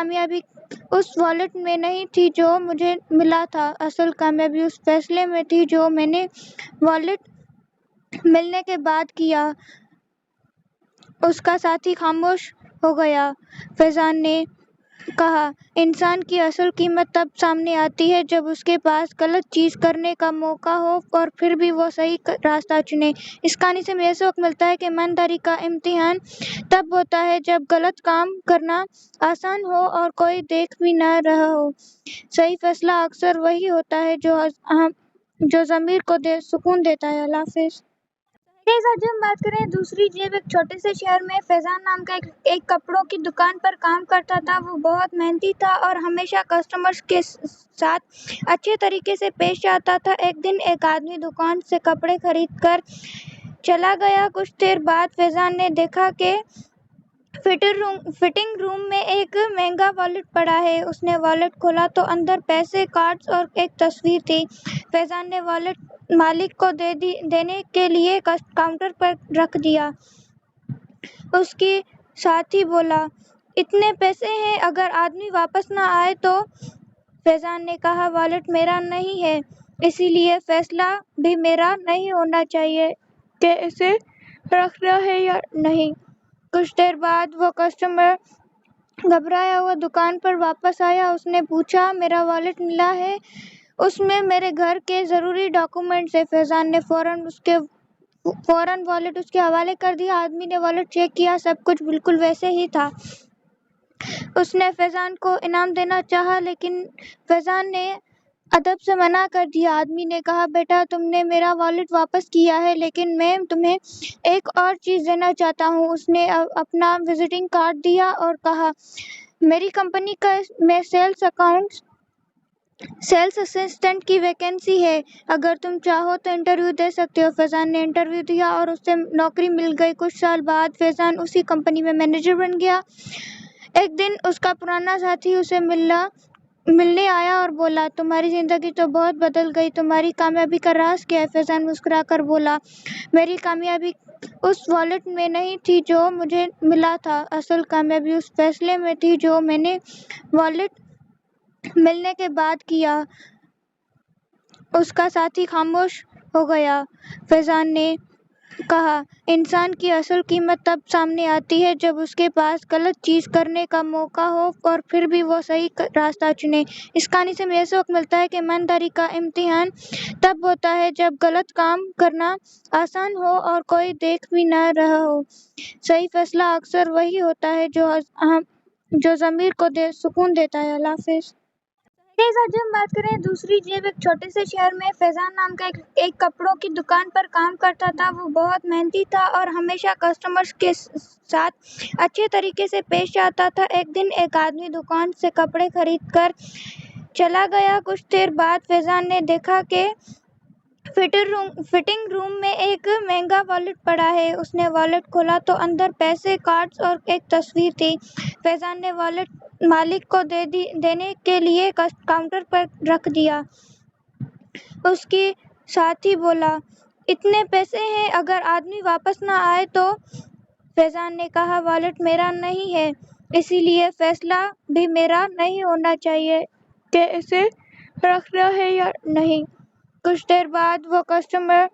کامیابی اس والیٹ میں نہیں تھی جو مجھے ملا تھا، اصل کامیابی اس فیصلے میں تھی جو میں نے والیٹ ملنے کے بعد کیا۔ اس کا ساتھی خاموش ہو گیا۔ فیضان نے کہا، انسان کی اصل قیمت تب سامنے آتی ہے جب اس کے پاس غلط چیز کرنے کا موقع ہو اور پھر بھی وہ صحیح راستہ چنے۔ اس کہانی سے یہ سبق ملتا ہے کہ ایمانداری کا امتحان تب ہوتا ہے جب غلط کام کرنا آسان ہو اور کوئی دیکھ بھی نہ رہا ہو۔ صحیح فیصلہ اکثر وہی ہوتا ہے جو ضمیر کو سکون دیتا ہے۔ اللہ حافظ۔ آج ہم بات کریں دوسری جیب۔ ایک چھوٹے سے شہر میں فیضان نام کا ایک کپڑوں کی دکان پر کام کرتا تھا۔ وہ بہت محنتی تھا اور ہمیشہ کسٹمرز کے ساتھ اچھے طریقے سے پیش آتا تھا۔ ایک دن ایک آدمی دکان سے کپڑے خرید کر چلا گیا۔ کچھ دیر بعد فیضان نے دیکھا کہ فٹنگ روم میں ایک مہنگا والیٹ پڑا ہے۔ اس نے والیٹ کھولا تو اندر پیسے، کارڈز اور ایک تصویر تھی۔ فیضان نے والیٹ مالک کو دینے کے لیے کاؤنٹر پر رکھ دیا۔ اس کے ساتھی بولا، اتنے پیسے ہیں، اگر آدمی واپس نہ آئے تو؟ فیضان نے کہا، والیٹ میرا نہیں ہے، اسی لیے فیصلہ بھی میرا نہیں ہونا چاہیے کہ اسے رکھنا ہے یا نہیں۔ کچھ دیر بعد وہ کسٹمر گھبرایا ہوا دکان پر واپس آیا۔ اس نے پوچھا، میرا والیٹ ملا ہے؟ اس میں میرے گھر کے ضروری ڈاکومنٹس ہیں۔ فیضان نے فوراً والیٹ اس کے حوالے کر دیا۔ آدمی نے والیٹ چیک کیا، سب کچھ بالکل ویسے ہی تھا۔ اس نے فیضان کو انعام دینا چاہا لیکن فیضان نے ادب سے منع کر دیا۔ آدمی نے کہا، بیٹا، تم نے میرا والیٹ واپس کیا ہے لیکن میں تمہیں ایک اور چیز دینا چاہتا ہوں۔ اس نے اپنا وزٹنگ کارڈ دیا اور کہا، میری کمپنی میں سیلز اسسٹنٹ کی ویکینسی ہے، اگر تم چاہو تو انٹرویو دے سکتے ہو۔ فیضان نے انٹرویو دیا اور اسے نوکری مل گئی۔ کچھ سال بعد فیضان اسی کمپنی میں مینیجر بن گیا۔ ایک دن اس کا پرانا ساتھی اسے ملنے آیا اور بولا، تمہاری زندگی تو بہت بدل گئی، تمہاری کامیابی کا راز کیا ہے؟ فیضان مسکرا کر بولا، میری کامیابی اس والیٹ میں نہیں تھی جو مجھے ملا تھا، اصل کامیابی اس فیصلے میں تھی جو میں نے والیٹ ملنے کے بعد کیا۔ اس کا ساتھی خاموش ہو گیا۔ فیضان نے کہا، انسان کی اصل قیمت تب سامنے آتی ہے جب اس کے پاس غلط چیز کرنے کا موقع ہو اور پھر بھی وہ صحیح راستہ چنے۔ اس کہانی سے یہ سبق ملتا ہے کہ ایمانداری کا امتحان تب ہوتا ہے جب غلط کام کرنا آسان ہو اور کوئی دیکھ بھی نہ رہا ہو۔ صحیح فیصلہ اکثر وہی ہوتا ہے جو ضمیر کو سکون دیتا ہے۔ اللہ حافظ۔ آج ہم بات کریں دوسری جیب۔ ایک چھوٹے سے شہر میں فیضان نام کا ایک کپڑوں کی دکان پر کام کرتا تھا۔ وہ بہت محنتی تھا اور ہمیشہ کسٹمرز کے ساتھ اچھے طریقے سے پیش آتا تھا۔ ایک دن ایک آدمی دکان سے کپڑے خرید کر چلا گیا۔ کچھ دیر بعد فیضان نے دیکھا کہ فٹنگ روم میں ایک مہنگا والیٹ پڑا ہے۔ اس نے والیٹ کھولا تو اندر پیسے، کارڈز اور ایک تصویر تھی۔ فیضان نے والیٹ مالک کو دینے کے لیے کاؤنٹر پر رکھ دیا۔ اس کے ساتھی بولا، اتنے پیسے ہیں، اگر آدمی واپس نہ آئے تو؟ فیضان نے کہا، والیٹ میرا نہیں ہے، اسی لیے فیصلہ بھی میرا نہیں ہونا چاہیے کہ اسے رکھنا ہے یا نہیں۔ کچھ دیر بعد وہ کسٹمر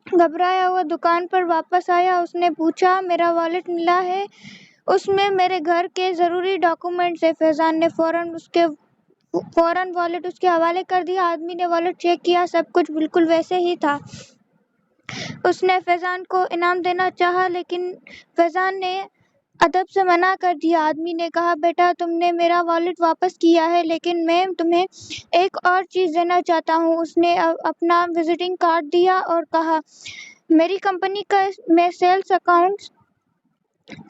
گھبرایا ہوا دکان پر واپس آیا۔ اس نے پوچھا، میرا والیٹ ملا ہے؟ اس میں میرے گھر کے ضروری ڈاکومنٹس ہیں۔ فیضان نے فوراً والیٹ اس کے حوالے کر دیا۔ آدمی نے والیٹ چیک کیا، سب کچھ بالکل ویسے ہی تھا۔ اس نے فیضان کو انعام دینا چاہا لیکن فیضان نے ادب سے منع کر دیا۔ آدمی نے کہا، بیٹا، تم نے میرا والیٹ واپس کیا ہے لیکن میں تمہیں ایک اور چیز دینا چاہتا ہوں۔ اس نے اپنا وزٹنگ کارڈ دیا اور کہا، میری کمپنی میں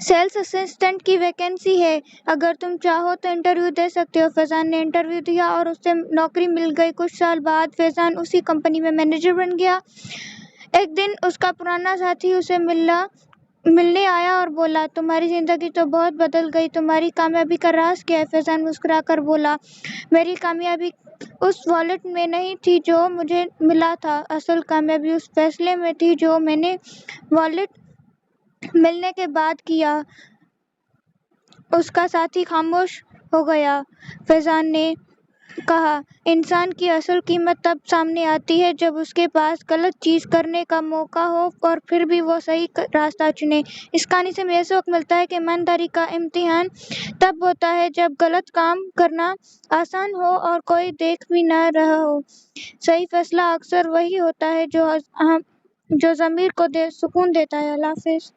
سیلز اسسٹنٹ کی ویکینسی ہے، اگر تم چاہو تو انٹرویو دے سکتے ہو۔ فیضان نے انٹرویو دیا اور اسے نوکری مل گئی۔ کچھ سال بعد فیضان اسی کمپنی میں مینیجر بن گیا۔ ایک دن اس کا پرانا ساتھی اسے ملنے آیا اور بولا، تمہاری زندگی تو بہت بدل گئی، تمہاری کامیابی کا راز کیا ہے؟ فیضان مسکرا کر بولا، میری کامیابی اس والیٹ میں نہیں تھی جو مجھے ملا تھا، اصل کامیابی اس فیصلے میں تھی جو میں نے والیٹ ملنے کے بعد کیا۔ اس کا ساتھی خاموش ہو گیا۔ فیضان نے کہا، انسان کی اصل قیمت تب سامنے آتی ہے جب اس کے پاس غلط چیز کرنے کا موقع ہو اور پھر بھی وہ صحیح راستہ چنے۔ اس کہانی سے ہمیں یہ سبق ملتا ہے کہ ایمانداری کا امتحان تب ہوتا ہے جب غلط کام کرنا آسان ہو اور کوئی دیکھ بھی نہ رہا ہو۔ صحیح فیصلہ اکثر وہی ہوتا ہے جو ضمیر کو سکون دیتا ہے۔ اللہ حافظ۔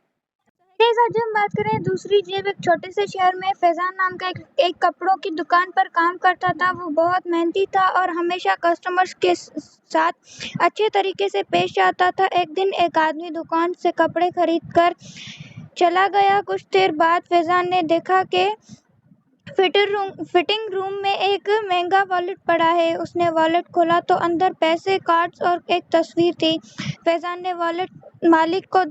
آج ہم بات کریں دوسری جیب۔ ایک چھوٹے سے شہر میں فیضان نام کا ایک کپڑوں کی دکان پر کام کرتا تھا۔ وہ بہت محنتی تھا اور ہمیشہ کسٹمرز کے ساتھ اچھے طریقے سے پیش آتا تھا۔ ایک دن ایک آدمی دکان سے کپڑے خرید کر چلا گیا۔ کچھ دیر بعد فیضان نے دیکھا کہ فٹنگ روم میں ایک مہنگا والیٹ پڑا ہے۔ اس نے والیٹ کھولا تو اندر پیسے، کارڈز اور ایک تصویر تھی۔ فیضان نے والیٹ مالک کو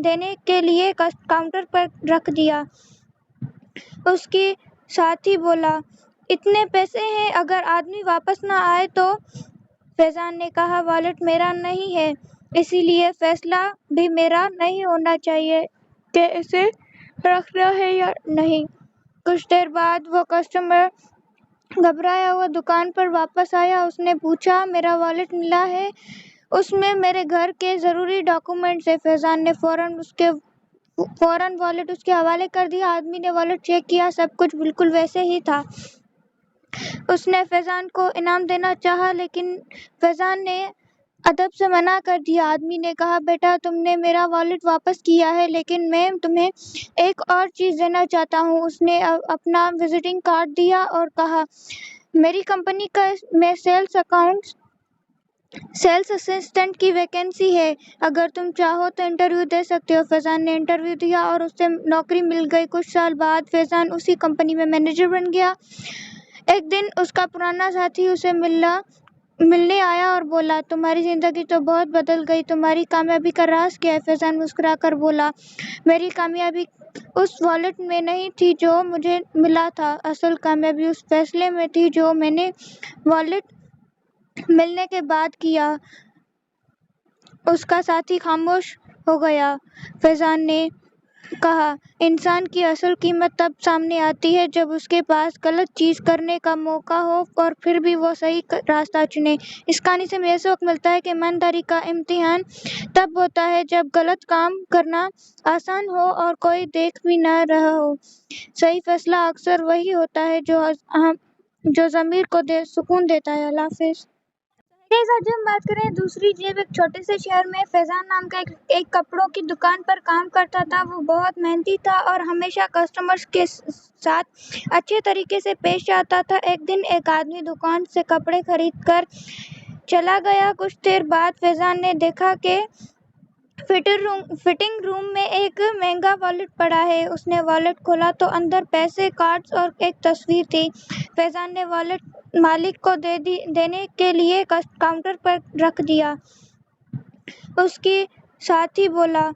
دینے کے لیے کاؤنٹر پر رکھ دیا۔ اس کے ساتھی بولا، اتنے پیسے ہیں، اگر آدمی واپس نہ آئے تو؟ فیضان نے کہا، والیٹ میرا نہیں ہے، اسی لیے فیصلہ بھی میرا نہیں ہونا چاہیے کہ اسے رکھنا ہے یا نہیں۔ کچھ دیر بعد وہ کسٹمر گھبرایا ہوا دکان پر واپس آیا۔ اس نے پوچھا، میرا والیٹ ملا ہے؟ اس میں میرے گھر کے ضروری ڈاکومنٹس ہیں۔ فیضان نے فوراً والیٹ اس کے حوالے کر دیا۔ آدمی نے والیٹ چیک کیا، سب کچھ بالکل ویسے ہی تھا۔ اس نے فیضان کو انعام دینا چاہا لیکن فیضان نے ادب سے منع کر دیا۔ آدمی نے کہا، بیٹا، تم نے میرا والیٹ واپس کیا ہے لیکن میں تمہیں ایک اور چیز دینا چاہتا ہوں۔ اس نے اپنا وزٹنگ کارڈ دیا اور کہا، میری کمپنی میں سیلز اسسٹنٹ کی ویکینسی ہے، اگر تم چاہو تو انٹرویو دے سکتے ہو۔ فیضان نے انٹرویو دیا اور اسے نوکری مل گئی۔ کچھ سال بعد فیضان اسی کمپنی میں مینیجر بن گیا۔ ایک دن اس کا پرانا ساتھی اسے ملنے آیا اور بولا، تمہاری زندگی تو بہت بدل گئی، تمہاری کامیابی کا راز کیا ہے؟ فیضان مسکرا کر بولا، میری کامیابی اس والیٹ میں نہیں تھی جو مجھے ملا تھا، اصل کامیابی اس فیصلے میں تھی جو میں نے والیٹ ملنے کے بعد کیا۔ اس کا ساتھی خاموش ہو گیا۔ فیضان نے کہا، انسان کی اصل قیمت تب سامنے آتی ہے جب اس کے پاس غلط چیز کرنے کا موقع ہو اور پھر بھی وہ صحیح راستہ چنے۔ اس کہانی سے ہمیں یہ سبق ملتا ہے کہ ایمانداری کا امتحان تب ہوتا ہے جب غلط کام کرنا آسان ہو اور کوئی دیکھ بھی نہ رہا ہو۔ صحیح فیصلہ اکثر وہی ہوتا ہے جو ضمیر کو سکون دیتا ہے۔ اللہ حافظ۔ آج ہم بات کریں دوسری جیب۔ ایک چھوٹے سے شہر میں فیضان نام کا ایک کپڑوں کی دکان پر کام کرتا تھا۔ وہ بہت محنتی تھا اور ہمیشہ کسٹمرز کے ساتھ اچھے طریقے سے پیش آتا تھا۔ ایک دن ایک آدمی دکان سے کپڑے خرید کر چلا گیا۔ کچھ دیر بعد فیضان نے دیکھا کہ فٹنگ روم میں ایک مہنگا والیٹ پڑا ہے۔ اس نے والیٹ کھولا تو اندر پیسے، کارڈز اور ایک تصویر تھی۔ فیضان نے والیٹ مالک کو دینے کے لیے کاؤنٹر پر رکھ دیا۔ اس کے ساتھی بولا،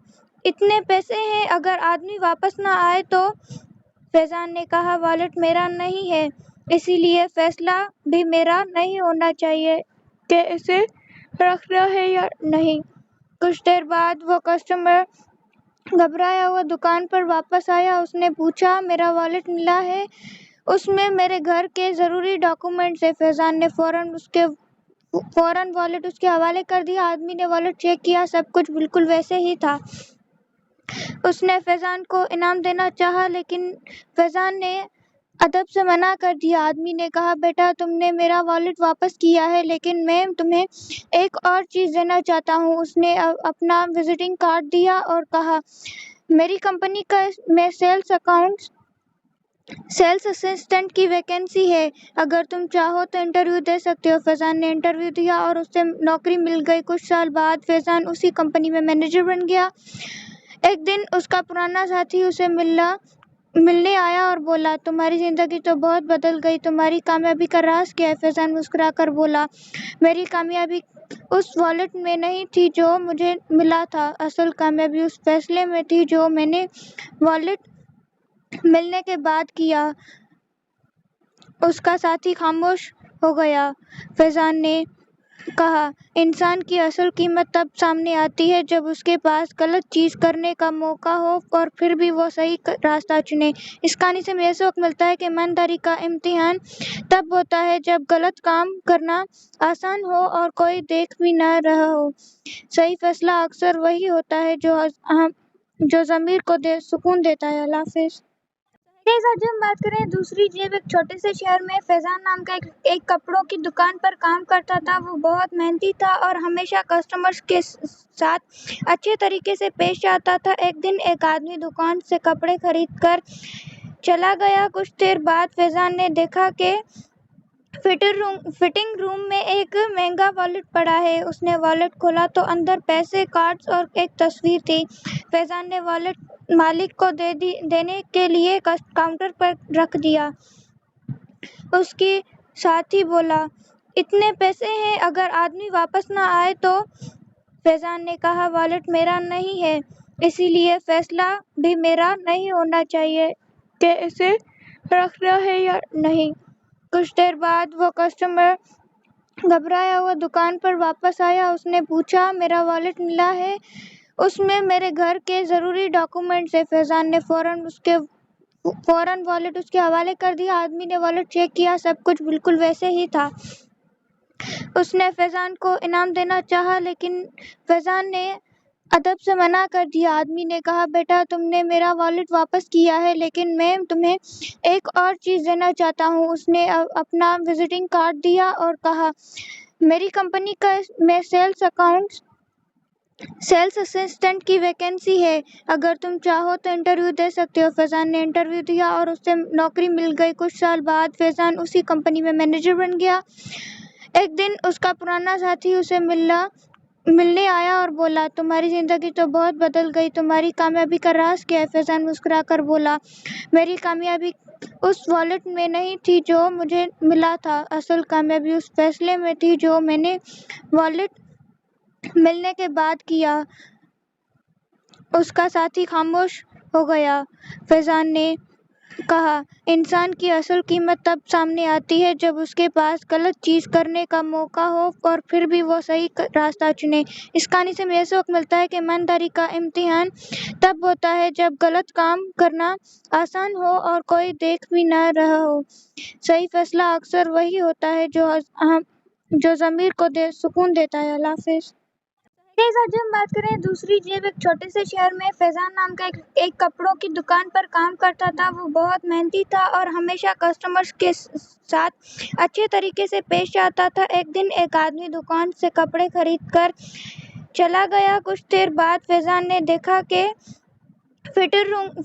اتنے پیسے ہیں، اگر آدمی واپس نہ آئے تو؟ فیضان نے کہا، والیٹ میرا نہیں ہے، اسی لیے فیصلہ بھی میرا نہیں ہونا چاہیے کہ اسے رکھنا ہے یا نہیں۔ کچھ دیر بعد وہ کسٹمر گھبرایا ہوا دکان پر واپس آیا۔ اس نے پوچھا، میرا والیٹ ملا ہے؟ اس میں میرے گھر کے ضروری ڈاکومنٹس ہیں۔ فیضان نے فوراً والیٹ اس کے حوالے کر دیا۔ آدمی نے والیٹ چیک کیا، سب کچھ بالکل ویسے ہی تھا۔ اس نے فیضان کو انعام دینا چاہا لیکن فیضان نے ادب سے منع کر دیا۔ آدمی نے کہا، بیٹا، تم نے میرا والیٹ واپس کیا ہے لیکن میں تمہیں ایک اور چیز دینا چاہتا ہوں۔ اس نے اپنا وزٹنگ کارڈ دیا اور کہا، میری کمپنی میں سیلز اسسٹنٹ کی ویکینسی ہے، اگر تم چاہو تو انٹرویو دے سکتے ہو۔ فیضان نے انٹرویو دیا اور اسے نوکری مل گئی۔ کچھ سال بعد فیضان اسی کمپنی میں مینیجر بن گیا۔ ایک دن اس کا پرانا ساتھی اسے ملنے آیا اور بولا، تمہاری زندگی تو بہت بدل گئی، تمہاری کامیابی کا راز کیا ہے؟ فیضان مسکرا کر بولا، میری کامیابی اس والیٹ میں نہیں تھی جو مجھے ملا تھا، اصل کامیابی اس فیصلے میں تھی جو میں نے والیٹ ملنے کے بعد کیا۔ اس کا ساتھی خاموش ہو گیا۔ فیضان نے کہا، انسان کی اصل قیمت تب سامنے آتی ہے جب اس کے پاس غلط چیز کرنے کا موقع ہو اور پھر بھی وہ صحیح راستہ چنے۔ اس کہانی سے ہمیں یہ سبق ملتا ہے کہ ایمانداری کا امتحان تب ہوتا ہے جب غلط کام کرنا آسان ہو اور کوئی دیکھ بھی نہ رہا ہو۔ صحیح فیصلہ اکثر وہی ہوتا ہے جو ضمیر کو سکون دیتا ہے۔ اللہ حافظ۔ آج ہم بات کریں دوسری جیب۔ ایک چھوٹے سے شہر میں فیضان نام کا ایک کپڑوں کی دکان پر کام کرتا تھا۔ وہ بہت محنتی تھا اور ہمیشہ کسٹمرز کے ساتھ اچھے طریقے سے پیش آتا تھا۔ ایک دن ایک آدمی دکان سے کپڑے خرید کر چلا گیا۔ کچھ دیر بعد فیضان نے دیکھا کہ فٹنگ روم میں ایک مہنگا والیٹ پڑا ہے۔ اس نے والیٹ کھولا تو اندر پیسے، کارڈز اور ایک تصویر تھی۔ فیضان نے والیٹ مالک کو دینے کے لیے کاؤنٹر پر رکھ دیا۔ اس کے ساتھی بولا، اتنے پیسے ہیں، اگر آدمی واپس نہ آئے تو؟ فیضان نے کہا، والیٹ میرا نہیں ہے، اسی لیے فیصلہ بھی میرا نہیں ہونا چاہیے کہ اسے رکھنا ہے یا نہیں۔ کچھ دیر بعد وہ کسٹمر گھبرایا ہوا دکان پر واپس آیا۔ اس نے پوچھا، میرا والیٹ ملا ہے؟ اس میں میرے گھر کے ضروری ڈاکومنٹس ہیں۔ فیضان نے فوراً والیٹ اس کے حوالے کر دیا۔ آدمی نے والیٹ چیک کیا، سب کچھ بالکل ویسے ہی تھا۔ اس نے فیضان کو انعام دینا چاہا لیکن فیضان نے ادب سے منع کر دیا۔ آدمی نے کہا، بیٹا، تم نے میرا والیٹ واپس کیا ہے لیکن میں تمہیں ایک اور چیز دینا چاہتا ہوں۔ اس نے اپنا وزٹنگ کارڈ دیا اور کہا، میری کمپنی میں سیلز اسسٹنٹ کی ویکینسی ہے، اگر تم چاہو تو انٹرویو دے سکتے ہو۔ فیضان نے انٹرویو دیا اور اسے نوکری مل گئی۔ کچھ سال بعد فیضان اسی کمپنی میں مینیجر بن گیا۔ ایک دن اس کا پرانا ساتھی اسے ملنے آیا اور بولا، تمہاری زندگی تو بہت بدل گئی، تمہاری کامیابی کا راز کیا ہے؟ فیضان مسکرا کر بولا، میری کامیابی اس والیٹ میں نہیں تھی جو مجھے ملا تھا، اصل کامیابی اس فیصلے میں تھی جو میں نے والیٹ ملنے کے بعد کیا۔ اس کا ساتھی خاموش ہو گیا۔ فیضان نے کہا، انسان کی اصل قیمت تب سامنے آتی ہے جب اس کے پاس غلط چیز کرنے کا موقع ہو اور پھر بھی وہ صحیح راستہ چنے۔ اس کہانی سے ہمیں یہ سبق ملتا ہے کہ ایمانداری کا امتحان تب ہوتا ہے جب غلط کام کرنا آسان ہو اور کوئی دیکھ بھی نہ رہا ہو۔ صحیح فیصلہ اکثر وہی ہوتا ہے جو ضمیر کو سکون دیتا ہے۔ اللہ حافظ۔ آج ہم بات کریں دوسری جیب۔ ایک چھوٹے سے شہر میں فیضان نام کا ایک کپڑوں کی دکان پر کام کرتا تھا۔ وہ بہت محنتی تھا اور ہمیشہ کسٹمرز کے ساتھ اچھے طریقے سے پیش آتا تھا۔ ایک دن ایک آدمی دکان سے کپڑے خرید کر چلا گیا۔ کچھ دیر بعد فیضان نے دیکھا کہ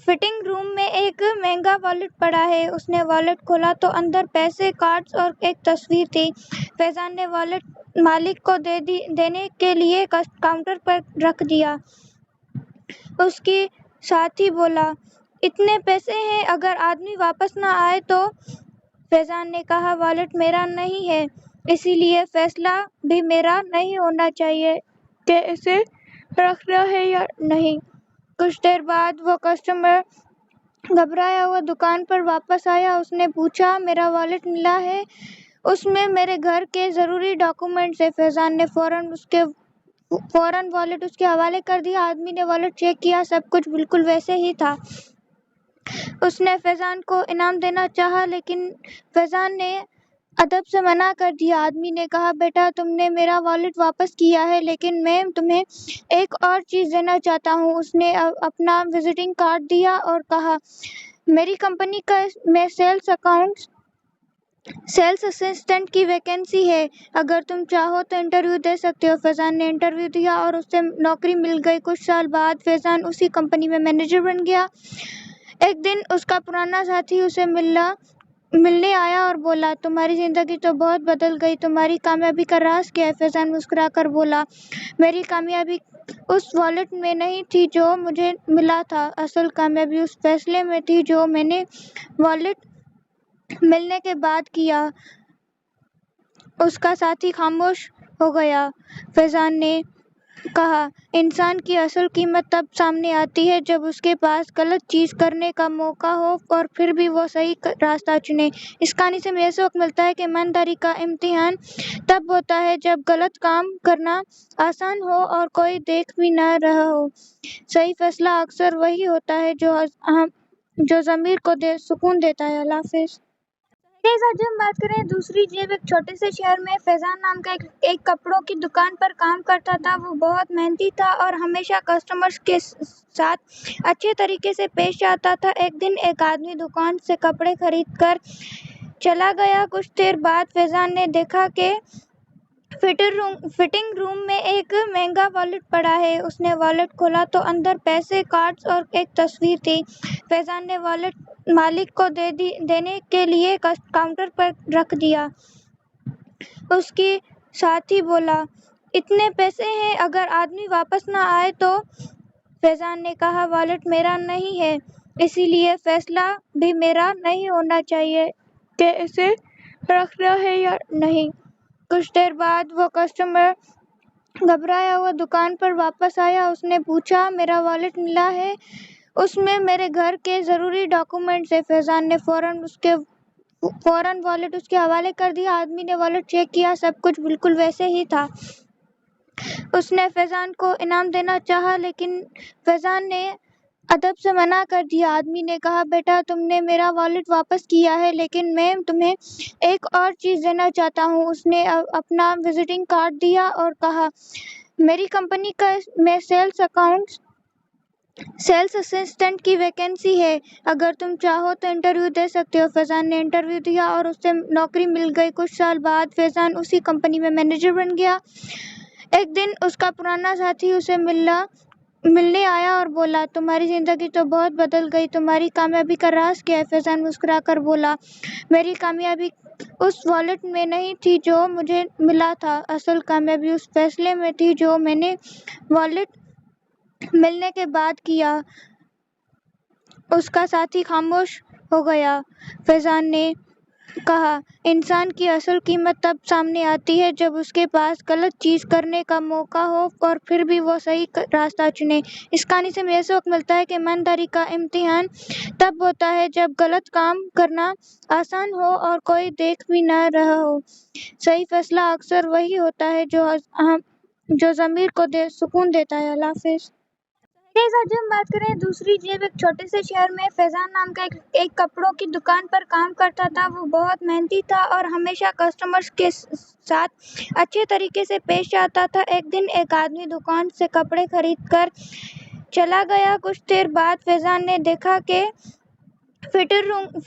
فٹنگ روم میں ایک مہنگا والیٹ پڑا ہے۔ اس نے والیٹ کھولا تو اندر پیسے، کارڈز اور ایک تصویر تھی۔ فیضان نے والیٹ مالک کو دینے کے لیے کاؤنٹر پر رکھ دیا۔ اس کے ساتھی بولا، اتنے پیسے ہیں، اگر آدمی واپس نہ آئے تو؟ فیضان نے کہا، والیٹ میرا نہیں ہے، اسی لیے فیصلہ بھی میرا نہیں ہونا چاہیے کہ اسے رکھنا ہے یا نہیں۔ کچھ دیر بعد وہ کسٹمر گھبرایا ہوا دکان پر واپس آیا۔ اس نے پوچھا، میرا والیٹ ملا ہے؟ اس میں میرے گھر کے ضروری ڈاکومنٹس ہیں۔ فیضان نے فوراً والیٹ اس کے حوالے کر دیا۔ آدمی نے والیٹ چیک کیا، سب کچھ بالکل ویسے ہی تھا۔ اس نے فیضان کو انعام دینا چاہا لیکن فیضان نے ادب سے منع کر دیا۔ آدمی نے کہا، بیٹا، تم نے میرا والیٹ واپس کیا ہے لیکن میں تمہیں ایک اور چیز دینا چاہتا ہوں۔ اس نے اپنا وزٹنگ کارڈ دیا اور کہا، میری کمپنی میں سیلز اسسٹنٹ کی ویکینسی ہے، اگر تم چاہو تو انٹرویو دے سکتے ہو۔ فیضان نے انٹرویو دیا اور اسے نوکری مل گئی۔ کچھ سال بعد فیضان اسی کمپنی میں مینیجر بن گیا۔ ایک دن اس کا پرانا ساتھی اسے ملنے آیا اور بولا، تمہاری زندگی تو بہت بدل گئی، تمہاری کامیابی کا راز کیا ہے؟ فیضان مسکرا کر بولا، میری کامیابی اس والیٹ میں نہیں تھی جو مجھے ملا تھا، اصل کامیابی اس فیصلے میں تھی جو میں نے والیٹ ملنے کے بعد کیا۔ اس کا ساتھی خاموش ہو گیا۔ فیضان نے کہا، انسان کی اصل قیمت تب سامنے آتی ہے جب اس کے پاس غلط چیز کرنے کا موقع ہو اور پھر بھی وہ صحیح راستہ چنے۔ اس کہانی سے ہمیں یہ سبق ملتا ہے کہ ایمانداری کا امتحان تب ہوتا ہے جب غلط کام کرنا آسان ہو اور کوئی دیکھ بھی نہ رہا ہو۔ صحیح فیصلہ اکثر وہی ہوتا ہے جو ضمیر کو سکون دیتا ہے۔ اللہ حافظ۔ آج ہم بات کریں دوسری جیب۔ ایک چھوٹے سے شہر میں فیضان نام کا ایک کپڑوں کی دکان پر کام کرتا تھا۔ وہ بہت محنتی تھا اور ہمیشہ کسٹمرز کے ساتھ اچھے طریقے سے پیش آتا تھا۔ ایک دن ایک آدمی دکان سے کپڑے خرید کر چلا گیا۔ کچھ دیر بعد فیضان نے دیکھا کہ فٹنگ روم میں ایک مہنگا والیٹ پڑا ہے۔ اس نے والیٹ کھولا تو اندر پیسے، کارڈز اور ایک تصویر تھی۔ فیضان نے والیٹ مالک کو دینے کے لیے کاؤنٹر پر رکھ دیا۔ اس کے ساتھی بولا، اتنے پیسے ہیں، اگر آدمی واپس نہ آئے تو؟ فیضان نے کہا، والیٹ میرا نہیں ہے، اسی لیے فیصلہ بھی میرا نہیں ہونا چاہیے کہ اسے رکھنا ہے یا نہیں۔ کچھ دیر بعد وہ کسٹمر گھبرایا ہوا دکان پر واپس آیا۔ اس نے پوچھا، میرا والیٹ ملا ہے؟ اس میں میرے گھر کے ضروری ڈاکومنٹس ہیں۔ فیضان نے فوراً والیٹ اس کے حوالے کر دیا۔ آدمی نے والیٹ چیک کیا، سب کچھ بالکل ویسے ہی تھا۔ اس نے فیضان کو انعام دینا چاہا لیکن فیضان نے ادب سے منع کر دیا۔ آدمی نے کہا، بیٹا، تم نے میرا والیٹ واپس کیا ہے لیکن میں تمہیں ایک اور چیز دینا چاہتا ہوں۔ اس نے اپنا وزٹنگ کارڈ دیا اور کہا، میری کمپنی میں سیلز اسسٹنٹ کی ویکینسی ہے، اگر تم چاہو تو انٹرویو دے سکتے ہو۔ فیضان نے انٹرویو دیا اور اسے نوکری مل گئی۔ کچھ سال بعد فیضان اسی کمپنی میں مینیجر بن گیا۔ ایک دن اس کا پرانا ساتھی اسے ملنے آیا اور بولا، تمہاری زندگی تو بہت بدل گئی، تمہاری کامیابی کا راز کیا ہے؟ فیضان مسکرا کر بولا، میری کامیابی اس والیٹ میں نہیں تھی جو مجھے ملا تھا، اصل کامیابی اس فیصلے میں تھی جو میں نے والیٹ ملنے کے بعد کیا۔ اس کا ساتھی خاموش ہو گیا۔ فیضان نے کہا، انسان کی اصل قیمت تب سامنے آتی ہے جب اس کے پاس غلط چیز کرنے کا موقع ہو اور پھر بھی وہ صحیح راستہ چنے۔ اس کہانی سے ہمیں یہ سبق ملتا ہے کہ ایمانداری کا امتحان تب ہوتا ہے جب غلط کام کرنا آسان ہو اور کوئی دیکھ بھی نہ رہا ہو۔ صحیح فیصلہ اکثر وہی ہوتا ہے جو ضمیر کو سکون دیتا ہے۔ اللہ حافظ۔ آج ہم بات کریں دوسری جیب۔ ایک چھوٹے سے شہر میں فیضان نام کا ایک کپڑوں کی دکان پر کام کرتا تھا۔ وہ بہت محنتی تھا اور ہمیشہ کسٹمرز کے ساتھ اچھے طریقے سے پیش آتا تھا۔ ایک دن ایک آدمی دکان سے کپڑے خرید کر چلا گیا۔ کچھ دیر بعد فیضان نے دیکھا کہ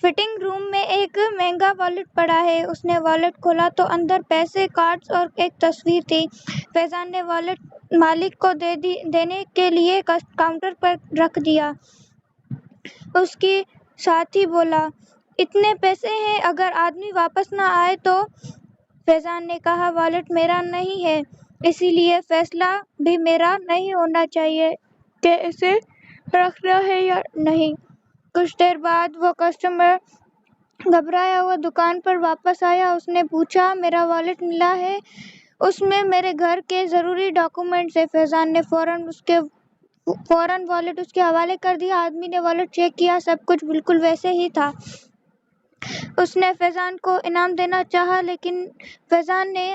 فٹنگ روم میں ایک مہنگا والیٹ پڑا ہے۔ اس نے والیٹ کھولا تو اندر پیسے، کارڈز اور ایک تصویر تھی۔ فیضان نے والیٹ مالک کو دینے کے لیے کاؤنٹر پر رکھ دیا۔ اس کے ساتھی بولا، اتنے پیسے ہیں، اگر آدمی واپس نہ آئے تو؟ فیضان نے کہا، والیٹ میرا نہیں ہے، اسی لیے فیصلہ بھی میرا نہیں ہونا چاہیے کہ اسے رکھنا ہے یا نہیں۔ کچھ دیر بعد وہ کسٹمر گھبرایا ہوا دکان پر واپس آیا۔ اس نے پوچھا، میرا والیٹ ملا ہے؟ اس میں میرے گھر کے ضروری ڈاکومنٹس ہیں۔ فیضان نے فوراً والیٹ اس کے حوالے کر دیا۔ آدمی نے والیٹ چیک کیا، سب کچھ بالکل ویسے ہی تھا۔ اس نے فیضان کو انعام دینا چاہا لیکن فیضان نے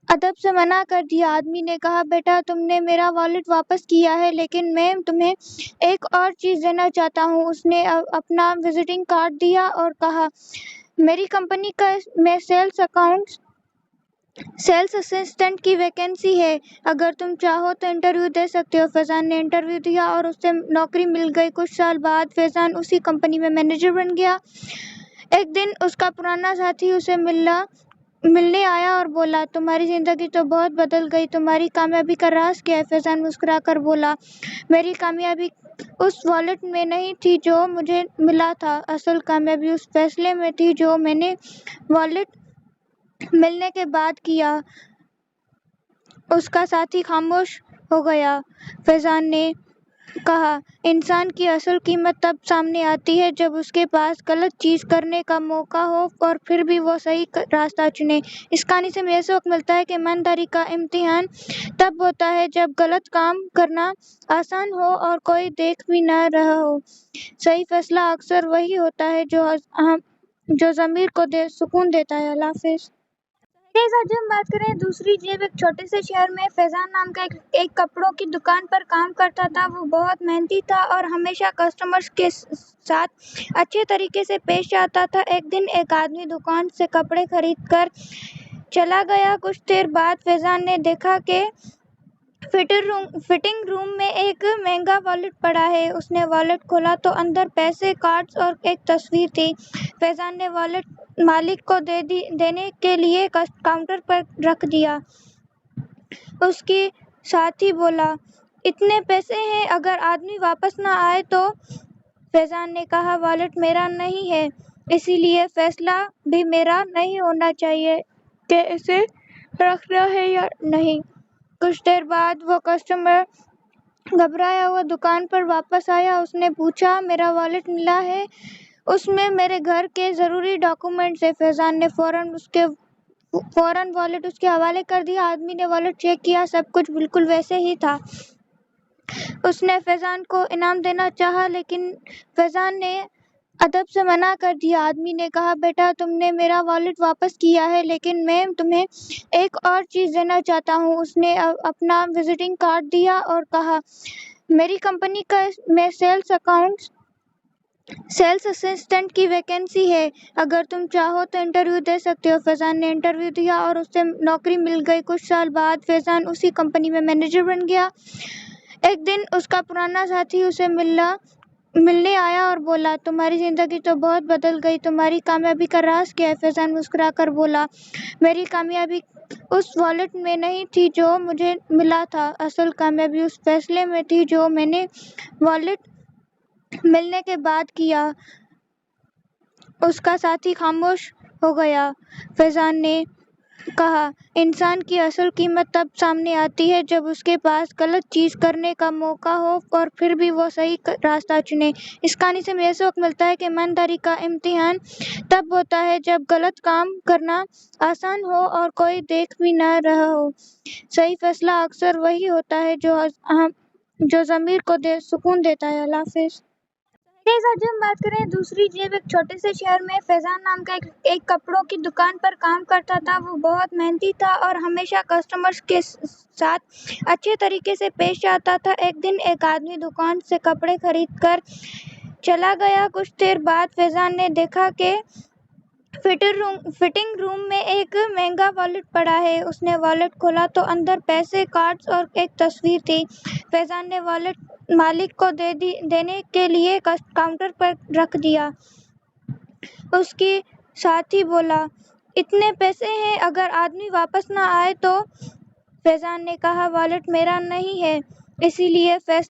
ادب سے منع کر دیا۔ آدمی نے کہا، بیٹا، تم نے میرا والیٹ واپس کیا ہے لیکن میں تمہیں ایک اور چیز دینا چاہتا ہوں۔ اس نے اپنا وزٹنگ کارڈ دیا اور کہا، میری کمپنی میں سیلز اسسٹنٹ کی ویکینسی ہے، اگر تم چاہو تو انٹرویو دے سکتے ہو۔ فیضان نے انٹرویو دیا اور اسے نوکری مل گئی۔ کچھ سال بعد فیضان اسی کمپنی میں مینیجر بن گیا۔ ایک دن اس کا پرانا ساتھی اسے ملنے آیا اور بولا، تمہاری زندگی تو بہت بدل گئی، تمہاری کامیابی کا راز کیا ہے؟ فیضان مسکرا کر بولا، میری کامیابی اس والیٹ میں نہیں تھی جو مجھے ملا تھا، اصل کامیابی اس فیصلے میں تھی جو میں نے والیٹ ملنے کے بعد کیا۔ اس کا ساتھی خاموش ہو گیا۔ فیضان نے کہا، انسان کی اصل قیمت تب سامنے آتی ہے جب اس کے پاس غلط چیز کرنے کا موقع ہو اور پھر بھی وہ صحیح راستہ چنے۔ اس کہانی سے ہمیں یہ سبق ملتا ہے کہ ایمانداری کا امتحان تب ہوتا ہے جب غلط کام کرنا آسان ہو اور کوئی دیکھ بھی نہ رہا ہو۔ صحیح فیصلہ اکثر وہی ہوتا ہے جو ضمیر کو سکون دیتا ہے۔ اللہ حافظ۔ آج ہم بات کریں دوسری جیب۔ ایک چھوٹے سے شہر میں فیضان نام کا ایک کپڑوں کی دکان پر کام کرتا تھا۔ وہ بہت محنتی تھا اور ہمیشہ کسٹمرز کے ساتھ اچھے طریقے سے پیش آتا تھا۔ ایک دن ایک آدمی دکان سے کپڑے خرید کر چلا گیا۔ کچھ دیر بعد فیضان نے دیکھا کہ فٹنگ روم میں ایک مہنگا والیٹ پڑا ہے۔ اس نے والیٹ کھولا تو اندر پیسے، کارڈز اور ایک تصویر تھی۔ فیضان نے والیٹ مالک کو دینے کے لیے کاؤنٹر پر رکھ دیا۔ اس کے ساتھی بولا، اتنے پیسے ہیں، اگر آدمی واپس نہ آئے تو؟ فیضان نے کہا، والیٹ میرا نہیں ہے، اسی لیے فیصلہ بھی میرا نہیں ہونا چاہیے کہ اسے رکھنا ہے یا نہیں۔ کچھ دیر بعد وہ کسٹمر گھبرایا ہوا دکان پر واپس آیا۔ اس نے پوچھا، میرا والیٹ ملا ہے؟ اس میں میرے گھر کے ضروری ڈاکیومنٹس ہیں۔ فیضان نے فوراً والیٹ اس کے حوالے کر دیا۔ آدمی نے والیٹ چیک کیا، سب کچھ بالکل ویسے ہی تھا۔ اس نے فیضان کو انعام دینا چاہا لیکن فیضان نے ادب سے منع کر دیا۔ آدمی نے کہا، بیٹا، تم نے میرا والیٹ واپس کیا ہے لیکن میں تمہیں ایک اور چیز دینا چاہتا ہوں۔ اس نے اپنا وزٹنگ کارڈ دیا اور کہا، میری کمپنی میں سیلز اسسٹنٹ کی ویکینسی ہے، اگر تم چاہو تو انٹرویو دے سکتے ہو۔ فیضان نے انٹرویو دیا اور اسے نوکری مل گئی۔ کچھ سال بعد فیضان اسی کمپنی میں مینیجر بن گیا۔ ایک دن اس کا پرانا ساتھی اسے ملنے آیا اور بولا، تمہاری زندگی تو بہت بدل گئی، تمہاری کامیابی کا راز کیا ہے؟ فیضان مسکرا کر بولا، میری کامیابی اس والیٹ میں نہیں تھی جو مجھے ملا تھا، اصل کامیابی اس فیصلے میں تھی جو میں نے والیٹ ملنے کے بعد کیا۔ اس کا ساتھی خاموش ہو گیا۔ فیضان نے کہا، انسان کی اصل قیمت تب سامنے آتی ہے جب اس کے پاس غلط چیز کرنے کا موقع ہو اور پھر بھی وہ صحیح راستہ چنے۔ اس کہانی سے ہمیں یہ سبق ملتا ہے کہ ایمانداری کا امتحان تب ہوتا ہے جب غلط کام کرنا آسان ہو اور کوئی دیکھ بھی نہ رہا ہو۔ صحیح فیصلہ اکثر وہی ہوتا ہے جو ضمیر کو سکون دیتا ہے۔ اللہ حافظ۔ آج ہم بات کریں دوسری جیب۔ ایک چھوٹے سے شہر میں فیضان نام کا ایک کپڑوں کی دکان پر کام کرتا تھا۔ وہ بہت محنتی تھا اور ہمیشہ کسٹمرز کے ساتھ اچھے طریقے سے پیش آتا تھا۔ ایک دن ایک آدمی دکان سے کپڑے خرید کر چلا گیا۔ کچھ دیر بعد فیضان نے دیکھا کہ فٹنگ روم میں ایک مہنگا والیٹ پڑا ہے۔ اس نے والیٹ کھولا تو اندر پیسے، کارڈز اور ایک تصویر تھی۔ فیضان نے والیٹ مالک کو دینے کے لیے کاؤنٹر پر رکھ دیا۔ اس کے ساتھی بولا، اتنے پیسے ہیں، اگر آدمی واپس نہ آئے تو؟ فیضان نے کہا، والیٹ میرا نہیں ہے، اسی لیے